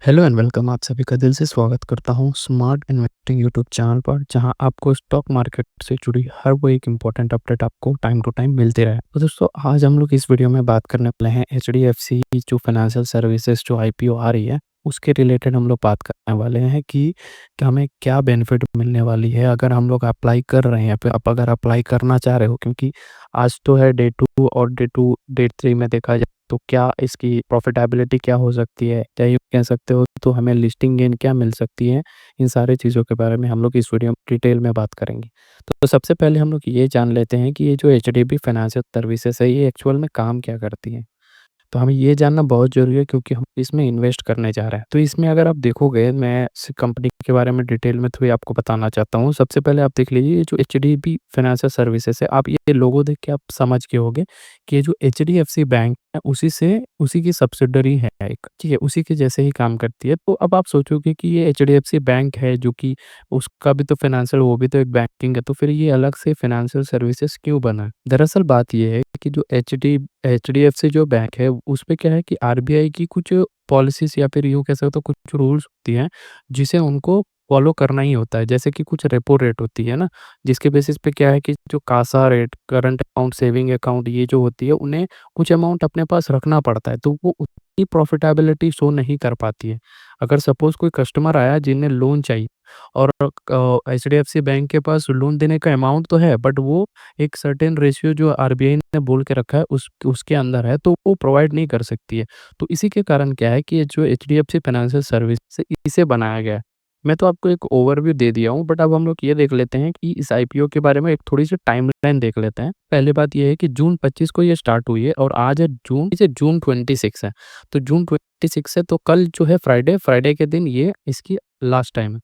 Hello and welcome. आप सभी का दिल से स्वागत करता हूँ स्मार्ट इन्वेस्टिंग यूट्यूब चैनल पर, जहां आपको स्टॉक मार्केट से जुड़ी हर वो एक इम्पोर्टेंट अपडेट आपको टाइम टू टाइम मिलते रहे। तो दोस्तों, आज हम लोग इस वीडियो में बात करने वाले हैं एचडीएफसी जो फाइनेंशियल सर्विसेज जो आईपीओ आ रही है, उसके रिलेटेड हम लोग बात करने वाले हैं कि हमें क्या बेनिफिट मिलने वाली है अगर हम लोग अप्लाई कर रहे हैं, फिर आप अगर अप्लाई करना चाह रहे हो। क्योंकि आज तो है डे 2 और डे 3 में देखा जाए तो क्या इसकी प्रॉफिटेबिलिटी क्या हो सकती है, या यूँ कह सकते हो तो हमें लिस्टिंग गेन क्या मिल सकती है। इन सारी चीज़ों के बारे में हम लोग इस वीडियो में डिटेल में बात करेंगे। तो सबसे पहले हम लोग ये जान लेते हैं कि ये जो एचडीबी फाइनेंशियल सर्विसेज है, ये एक्चुअल में काम क्या करती है। तो हमें ये जानना बहुत ज़रूरी है, क्योंकि हम इसमें इन्वेस्ट करने जा रहे हैं। तो इसमें अगर आप देखोगे, मैं इस कंपनी के बारे में डिटेल में थोड़ी आपको बताना चाहता हूँ। सबसे पहले आप देख लीजिए, ये जो एचडीबी फाइनेंशियल सर्विसेज है, आप ये लोगो देख के आप समझ गए होंगे कि ये जो एचडीएफसी बैंक है, उसी की सब्सिडरी है एक, ठीक है? उसी के जैसे ही काम करती है। तो अब आप सोचोगे कि ये एचडीएफसी बैंक है, जो कि उसका भी तो फाइनेंशियल, वो भी तो एक बैंकिंग है, तो फिर ये अलग से फाइनेंशियल सर्विसेज क्यों बना? दरअसल बात ये है कि जो एचडीएफसी जो बैंक है, उसपे क्या है कि आरबीआई की कुछ पॉलिसीज़, या फिर यूँ कह सकते हो कुछ रूल्स होती हैं, जिसे उनको फॉलो करना ही होता है। जैसे कि कुछ रेपो रेट होती है ना, जिसके बेसिस पे क्या है कि जो CASA rate, current account, saving account, ये जो होती है, उन्हें कुछ अमाउंट अपने पास रखना पड़ता है, तो वो उतनी प्रॉफिटेबिलिटी शो नहीं कर पाती है। अगर सपोज़ कोई कस्टमर आया जिन्हें लोन चाहिए, और एचडीएफसी बैंक के पास लोन देने का अमाउंट तो है, बट वो एक सर्टेन रेशियो जो आरबीआई ने बोल के रखा है उसके अंदर है, तो वो प्रोवाइड नहीं कर सकती है। तो इसी के कारण क्या है कि ये जो एचडीएफसी फाइनेंशियल सर्विस से इसे बनाया गया है। मैं तो आपको एक ओवरव्यू दे दिया हूँ, बट अब हम लोग ये देख लेते हैं कि इस आईपीओ के बारे में एक थोड़ी-सी टाइमलाइन देख लेते हैं। पहली बात ये है कि जून 25 को ये स्टार्ट हुई है, और आज है जून 26 है। तो जून 26 है, तो कल जो है फ्राइडे के दिन ये इसकी लास्ट टाइम है।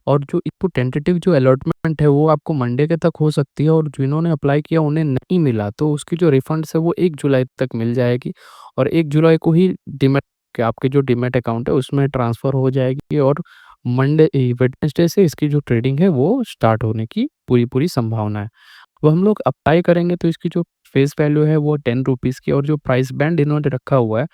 और जो इसको टेंटेटिव जो अलॉटमेंट है, वो आपको मंडे के तक हो सकती है, और जिन्होंने अप्लाई किया उन्हें नहीं मिला, तो उसकी जो रिफंड्स है वो 1 जुलाई तक मिल जाएगी, और 1 जुलाई को ही डीमैट के आपके जो डीमैट अकाउंट है उसमें ट्रांसफ़र हो जाएगी, और वेडनेसडे से इसकी जो ट्रेडिंग है वो स्टार्ट होने की पूरी संभावना है। तो हम लोग अप्लाई करेंगे, तो इसकी जो फेस वैल्यू है वो ₹10 की, और जो प्राइस बैंड इन्होंने रखा हुआ है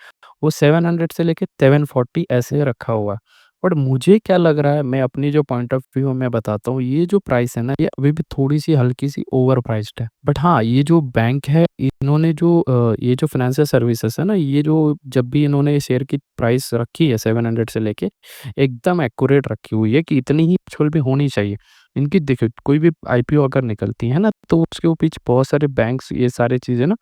वो 700 से लेके 740 ऐसे रखा हुआ है। बट मुझे क्या लग रहा है, मैं अपनी जो पॉइंट ऑफ व्यू में बताता हूँ, ये जो प्राइस है ना, ये अभी भी थोड़ी-सी हल्की-सी ओवर प्राइस्ड है। बट हाँ, ये जो बैंक है, इन्होंने जो ये जो फाइनेंशियल सर्विसेज़ है ना, ये जो जब भी इन्होंने शेयर की प्राइस रखी है 700 से लेके, एकदम एक्यूरेट रखी हुई है कि इतनी ही एक्चुअल में होनी चाहिए। इनकी देखिए, कोई भी आईपीओ अगर निकलती है ना, तो उसके पीछे बहुत सारे बैंक्स, ये सारी चीज़ें ना,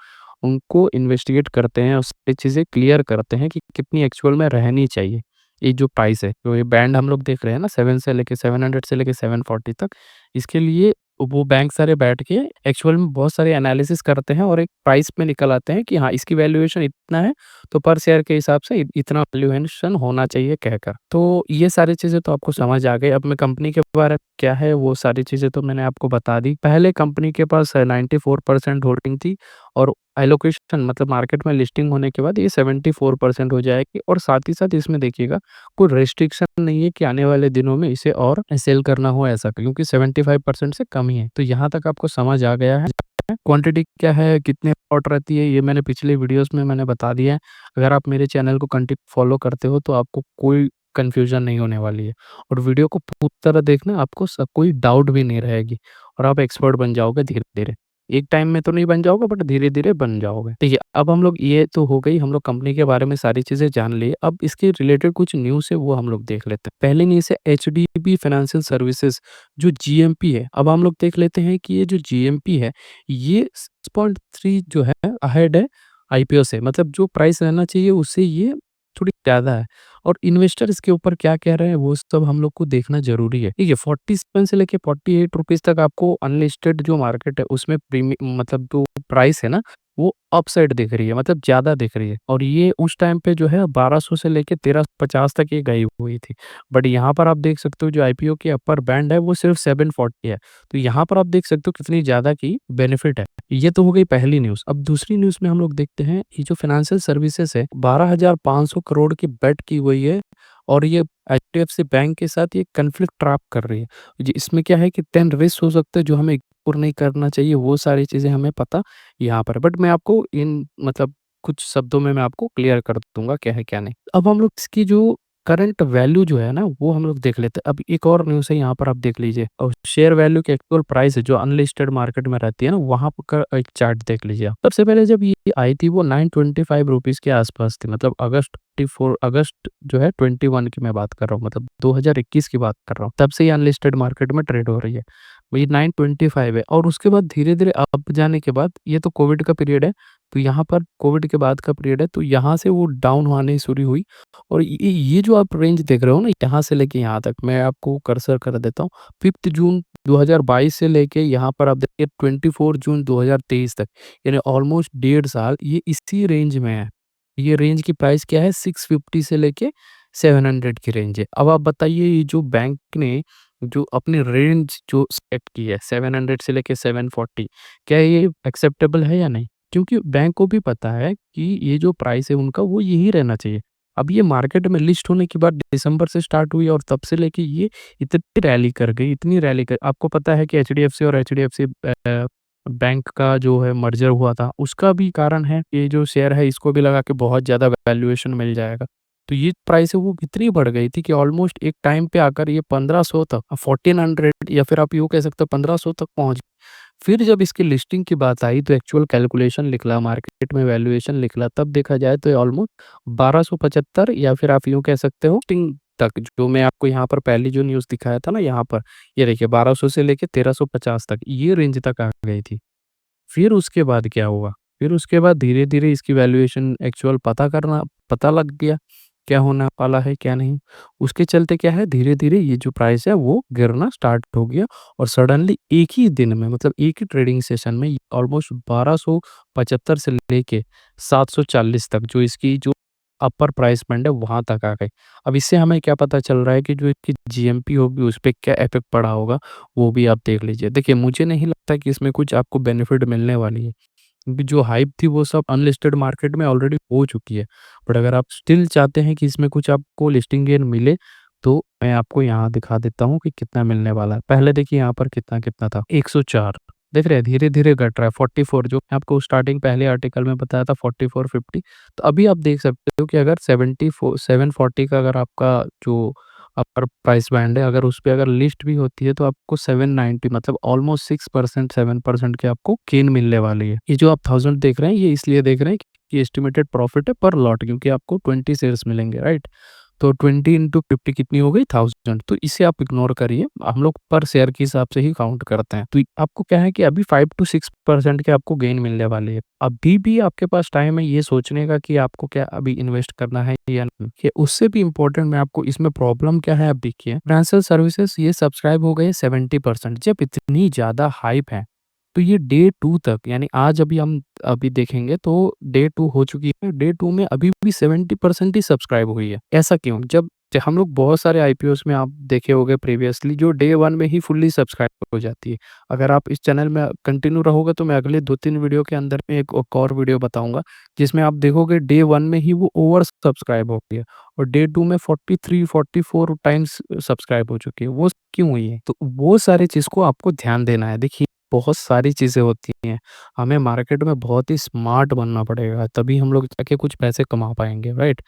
उनको इन्वेस्टिगेट करते हैं और सारी चीज़ें क्लियर करते हैं कि कितनी एक्चुअल में रहनी चाहिए। ये जो प्राइस है, जो ये बैंड हम लोग देख रहे हैं ना, 700 से लेके 740 तक, इसके लिए वो बैंक सारे बैठ के एक्चुअल में बहुत सारे एनालिसिस करते हैं, और एक प्राइस में निकल आते हैं कि हाँ, इसकी वैल्यूएशन इतना है, तो पर शेयर के हिसाब से इतना वैल्यूएशन होना चाहिए कहकर। तो ये सारी चीज़ें तो आपको समझ आ गई। अब मैं कंपनी के बारे में क्या है, वो सारी चीज़ें तो मैंने आपको बता दी। पहले कंपनी के पास 94% होल्डिंग थी, और एलोकेशन मतलब मार्केट में लिस्टिंग होने के बाद ये 74% हो जाएगी, और साथ ही साथ इसमें देखिएगा, कोई रेस्ट्रिक्शन नहीं है कि आने वाले दिनों में इसे और सेल करना हो ऐसा, क्योंकि 75% से कम ही है। तो यहाँ तक आपको समझ आ गया है। क्वांटिटी क्या है, कितने लॉट रहती है, ये मैंने पिछले वीडियोस में मैंने बता दिया है। अगर आप मेरे चैनल को कंटिन्यू फॉलो करते हो, तो आपको कोई कन्फ्यूजन नहीं होने वाली है, और वीडियो को पूरी तरह देखना, आपको कोई डाउट भी नहीं रहेगी, और आप एक्सपर्ट बन जाओगे धीरे-धीरे। एक टाइम में तो नहीं बन जाओगे, बट धीरे-धीरे बन जाओगे। ठीक है, अब हम लोग, ये तो हो गई, हम लोग कंपनी के बारे में सारी चीज़ें जान ली। अब इसके रिलेटेड कुछ न्यूज़ है, वो हम लोग देख लेते हैं। पहली न्यूज़ है एचडीबी फाइनेंशियल सर्विसेज़ जो जीएमपी है। अब हम लोग देख लेते हैं कि ये जो जीएमपी है, ये 6.3 जो है अहेड है आईपीओ से, मतलब जो प्राइस रहना चाहिए उससे ये थोड़ी ज़्यादा है, और इन्वेस्टर इसके ऊपर क्या कह रहे हैं, वो सब हम लोग को देखना ज़रूरी है। ठीक है, 47 से लेके ₹48 तक आपको अनलिस्टेड जो मार्केट है, उसमें मतलब जो प्राइस है ना, वो अपसाइड दिख रही है, मतलब ज़्यादा दिख रही है, और ये उस टाइम पे जो है 1200 से लेके 1350 तक ये गई हुई थी। बट यहाँ पर आप देख सकते हो, जो आईपीओ की अपर बैंड है वो सिर्फ 740 है। तो यहाँ पर आप देख सकते हो कितनी ज़्यादा की बेनिफिट है। ये तो हो गई पहली न्यूज़। अब दूसरी न्यूज़ में हम लोग देखते हैं, ये जो फाइनेंशियल सर्विसेज है, 12,500 करोड़ की बेट की हुई है, और ये एचडीएफसी बैंक के साथ ये कॉन्फ्लिक्ट ट्रैप कर रही है। जी, इसमें क्या है कि 10 रिस्क हो सकते हैं जो हमें इग्नोर नहीं करना चाहिए, वो सारी चीज़ें हमें पता यहाँ पर है। बट मैं आपको इन मतलब कुछ शब्दों में मैं आपको क्लियर कर दूँगा क्या है क्या नहीं। अब हम लोग इसकी जो करंट वैल्यू जो है ना, वो हम लोग देख लेते हैं। अब एक और न्यूज़ है, यहाँ पर आप देख लीजिए, और शेयर वैल्यू की एक्चुअल प्राइस है जो अनलिस्टेड मार्केट में रहती है ना, वहाँ प का एक चार्ट देख लीजिए आप। सबसे पहले जब ये आई थी वो 925 रुपीज़ के आस-पास थी, मतलब अगस्त जो है 21 की मैं बात कर रहा हूँ, मतलब 2021 की बात कर रहा हूँ। तब से ये अनलिस्टेड मार्केट में ट्रेड हो रही है। वही 925 है, और उसके बाद धीरे-धीरे अप जाने के बाद, ये तो कोविड का पीरियड है, तो यहाँ पर कोविड के बाद का पीरियड है, तो यहाँ से वो डाउन होनी शुरू हुई। और ये जो आप रेंज देख रहे हो ना, यहाँ से लेके यहाँ तक मैं आपको कर्सर कर देता हूँ। 5 जून 2022 से लेके यहाँ पर आप देखिए 24 जून 2023 तक, यानी ऑलमोस्ट डेढ़ साल ये इसी रेंज में है। ये रेंज की प्राइस क्या है, 650 से लेके 700 की रेंज है। अब आप बताइए, ये जो बैंक ने जो अपनी रेंज जो सेट की है 700 से लेके 740, क्या ये एक्सेप्टेबल है या नहीं? क्योंकि बैंक को भी पता है कि ये जो प्राइस है उनका वो यही रहना चाहिए। अब ये मार्केट में लिस्ट होने के बाद दिसंबर से स्टार्ट हुई, और तब से लेके ये इतनी रैली कर गई, इतनी रैली कर, आपको पता है कि एचडीएफसी और एचडीएफसी बैंक का जो है मर्जर हुआ था, उसका भी कारण है, ये जो शेयर है इसको भी लगा के बहुत ज़्यादा वैल्यूएशन मिल जाएगा। तो ये प्राइस है वो इतनी बढ़ गई थी कि ऑलमोस्ट एक टाइम पे आकर ये 1500 तक, 1400, या फिर आप यूँ कह सकते हो 1500 तक पहुँच। फिर जब इसकी लिस्टिंग की बात आई तो एक्चुअल कैलकुलेशन निकला, मार्केट में वैल्यूएशन निकला, तब देखा जाए तो ये ऑलमोस्ट 1275, या फिर आप यूँ कह सकते हो लिस्टिंग तक, जो मैं आपको यहाँ पर पहली जो न्यूज़ दिखाया था ना यहाँ पर, ये देखिए 1200 से लेके 1350 तक, ये रेंज तक आ गई थी। फिर उसके बाद क्या हुआ? फिर उसके बाद धीरे-धीरे इसकी वैल्यूएशन एक्चुअल पता लग गया, क्या होने वाला है, क्या नहीं। उसके चलते क्या है, धीरे-धीरे ये जो प्राइस है वो गिरना स्टार्ट हो गया, और सडनली एक ही दिन में, मतलब एक ही ट्रेडिंग सेशन में ऑलमोस्ट 1275 से लेके 740 तक, जो इसकी जो अपर प्राइस बैंड है वहाँ तक आ गई। अब इससे हमें क्या पता चल रहा है कि जो इसकी जीएमपी होगी उस पे क्या इफ़ेक्ट पड़ा होगा, वो भी आप देख लीजिए। देखिए, मुझे नहीं लगता कि इसमें कुछ आपको बेनिफिट मिलने वाली है, क्योंकि जो हाइप थी वो सब अनलिस्टेड मार्केट में ऑलरेडी हो चुकी है। बट अगर आप स्टिल चाहते हैं कि इसमें कुछ आपको लिस्टिंग गेन मिले, तो मैं आपको यहाँ दिखा देता हूँ कि कितना मिलने वाला है। पहले देखिए यहाँ पर कितना-कितना था, 104, देख रहे हैं धीरे-धीरे घट रहा है, 44 जो मैं आपको स्टार्टिंग पहले आर्टिकल में बताया था, 44, 50। तो अभी आप देख सकते हो कि अगर 74 740 का अगर आपका जो अपर प्राइस बैंड है, अगर उस पे अगर लिस्ट भी होती है, तो आपको 790, मतलब ऑलमोस्ट 6% 7% की आपको गेन मिलने वाली है। ये जो आप 1000 देख रहे हैं, ये इसलिए देख रहे हैं कि एस्टिमेटेड प्रॉफिट है पर लॉट, क्योंकि आपको 20 शेयर्स मिलेंगे, राइट? तो 20 इंटू 50 कितनी हो गई, 1000। तो इसे आप इग्नोर करिए, हम लोग पर शेयर के हिसाब से ही काउंट करते हैं। तो आपको क्या है कि अभी 5 टू 6% के आपको गेन मिलने वाली है। अभी भी आपके पास टाइम है ये सोचने का कि आपको क्या अभी इन्वेस्ट करना है या नहीं। ये उससे भी इम्पोर्टेंट, मैं आपको इसमें प्रॉब्लम क्या है, आप देखिए, फाइनेंशियल सर्विसेज ये सब्सक्राइब हो गए 70%। जब इतनी ज़्यादा हाइप है, तो ये डे 2 तक, यानी आज अभी हम अभी देखेंगे तो डे 2 हो चुकी है। डे 2 में अभी भी 70% ही सब्सक्राइब हुई है। ऐसा क्यों? जब हम लोग बहुत सारे आईपीओस में आप देखे होंगे प्रीवियसली, जो डे 1 में ही फुल्ली सब्सक्राइब हो जाती है। अगर आप इस चैनल में कंटिन्यू रहोगे तो मैं अगले 2-3 वीडियो के अंदर में एक और वीडियो बताऊँगा, जिसमें आप देखोगे डे 1 में ही वो ओवर सब्सक्राइब हो गई है, और डे 2 में 43, 44 टाइम्स सब्सक्राइब हो चुकी है। वो क्यों हुई है? तो वो सारी चीज़ को आपको ध्यान देना है। देखिए, बहुत सारी चीज़ें होती हैं। हमें मार्केट में बहुत ही स्मार्ट बनना पड़ेगा, तभी हम लोग जाके कुछ पैसे कमा पाएँगे, राइट?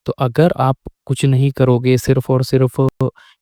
तो अगर आप कुछ नहीं करोगे, सिर्फ़ और सिर्फ़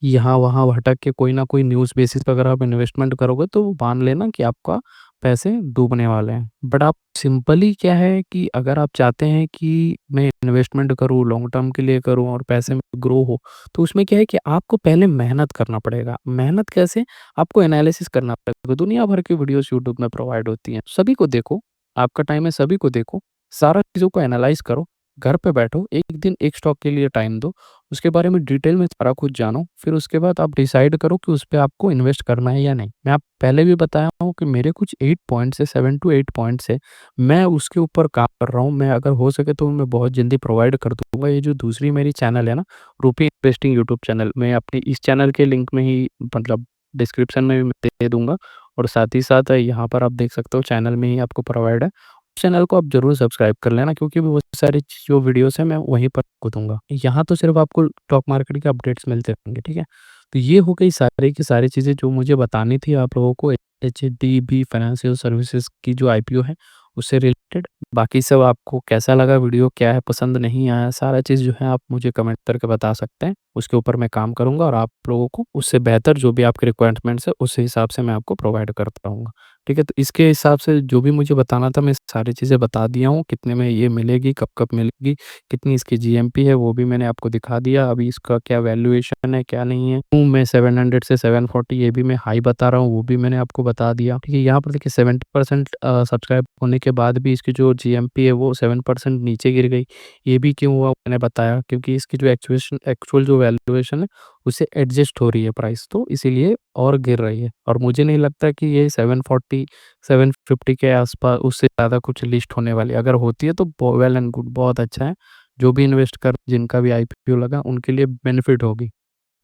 यहाँ-वहाँ भटक के कोई ना कोई न्यूज़ बेसिस पे अगर आप इन्वेस्टमेंट करोगे, तो मान लेना कि आपका पैसे डूबने वाले हैं। बट आप सिंपली क्या है कि अगर आप चाहते हैं कि मैं इन्वेस्टमेंट करूँ, लॉन्ग टर्म के लिए करूँ और पैसे में ग्रो हो, तो उसमें क्या है कि आपको पहले मेहनत करना पड़ेगा। मेहनत कैसे? आपको एनालिसिस करना पड़ेगा। दुनिया भर की वीडियोज़ यूट्यूब में प्रोवाइड होती हैं। सभी को देखो, आपका टाइम है, सभी को देखो, सारा चीज़ों को एनालाइज़ करो, घर पे बैठो, एक दिन एक स्टॉक के लिए टाइम दो, उसके बारे में डिटेल में सारा कुछ जानो, फिर उसके बाद आप डिसाइड करो कि उस पे आपको इन्वेस्ट करना है या नहीं। मैं आप पहले भी बताया हूँ कि मेरे कुछ 8 पॉइंट्स है, 7 टू 8 पॉइंट्स है, मैं उसके ऊपर काम कर रहा हूँ। मैं अगर हो सके तो मैं बहुत जल्दी प्रोवाइड कर दूँगा। ये जो दूसरी मेरी चैनल है ना, रूपी इन्वेस्टिंग यूट्यूब चैनल, मैं अपने इस चैनल के लिंक में ही, मतलब डिस्क्रिप्शन में भी मैं दे दूँगा, और साथ ही साथ यहाँ पर आप देख सकते हो चैनल में ही आपको प्रोवाइड है। चैनल को आप ज़रूर सब्सक्राइब कर लेना, क्योंकि वो सारी जो वीडियोज़ हैं मैं वहीं पर आपको दूँगा। यहाँ तो सिर्फ़ आपको स्टॉक मार्केट के अपडेट्स मिलते रहेंगे, ठीक है? तो ये हो गई सारी की सारी चीज़ें जो मुझे बतानी थी आप लोगों को, एचडीबी फाइनेंशियल सर्विसेज़ की जो आईपीओ है, उससे रिलेटेड। कनेक्टेड। बाकी सब आपको कैसा लगा वीडियो, क्या है पसंद नहीं आया, सारा चीज़ जो है आप मुझे कमेंट करके बता सकते हैं। उसके ऊपर मैं काम करूँगा और आप लोगों को उससे बेहतर जो भी आपके रिक्वायरमेंट्स है, उस हिसाब से मैं आपको प्रोवाइड करता रहूँगा। ठीक है? तो इसके हिसाब से जो भी मुझे बताना था मैं सारी चीज़ें बता दिया हूँ, कितने में ये मिलेगी, कब-कब मिलेगी, कितनी इसकी जीएमपी है वो भी मैंने आपको दिखा दिया। अभी इसका क्या वैल्यूएशन है, क्या नहीं है। मैं 700 से 740 ये भी मैं हाई बता रहा हूँ, वो भी मैंने आपको बता दिया। ठीक है? यहाँ पर देखिए 70% सब्सक्राइब होने के बाद भी इसकी जो जीएमपी है वो 7% नीचे गिर गई। ये भी क्यों हुआ मैंने बताया, क्योंकि इसकी जो एक्चुअल जो वैल्यूएशन है उससे एडजस्ट हो रही है प्राइस, तो इसीलिए और गिर रही है। और मुझे नहीं लगता कि ये 740 750 के आसपास उससे ज़्यादा कुछ लिस्ट होने वाली है। अगर होती है तो वेल एंड गुड, बहुत अच्छा है। जो भी इन्वेस्ट कर जिनका भी आईपीओ लगा उनके लिए बेनिफिट होगी।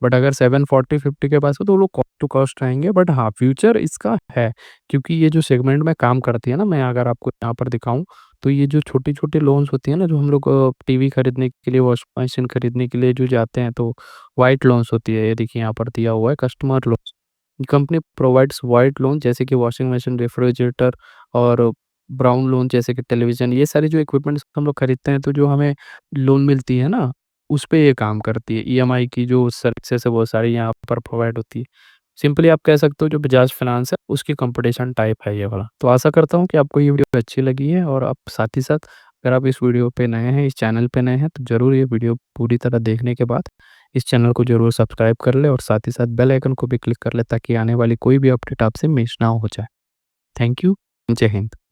बट अगर 740-50 के पास है तो वो लोग कॉस्ट टू कॉस्ट रहेंगे। बट हाँ, फ्यूचर इसका है, क्योंकि ये जो सेगमेंट में काम करती है ना, मैं अगर आपको यहाँ पर दिखाऊँ, तो ये जो छोटी-छोटी लोन्स होती है ना, जो हम लोग टीवी खरीदने के लिए, वॉशिंग मशीन खरीदने के लिए जो जाते हैं, तो व्हाइट लोन्स होती है। ये देखिए यहाँ पर दिया हुआ है customer loans. Company provides white loan जैसे कि वॉशिंग मशीन, रेफ्रिजरेटर और ब्राउन लोन जैसे कि टेलीविज़न, ये सारे जो इक्विपमेंट्स हम लोग खरीदते हैं, तो जो हमें लोन मिलती है ना, उस पे ये काम करती है। ईएमआई की जो सर्विसेज़ है, वो सारी यहाँ पर प्रोवाइड होती है। सिंपली आप कह सकते हो जो बजाज फाइनेंस है, उसकी कॉम्पिटिशन टाइप है ये वाला। तो आशा करता हूँ कि आपको ये वीडियो अच्छी लगी है, और आप साथ ही साथ अगर आप इस वीडियो पे नए हैं, इस चैनल पे नए हैं, तो ज़रूर ये वीडियो पूरी तरह देखने के बाद इस चैनल को ज़रूर सब्सक्राइब कर लें, और साथ ही साथ बेल आइकन को भी क्लिक कर लें, ताकि आने वाली कोई भी अपडेट आपसे मिस ना हो जाए। Thank you. जय हिंद।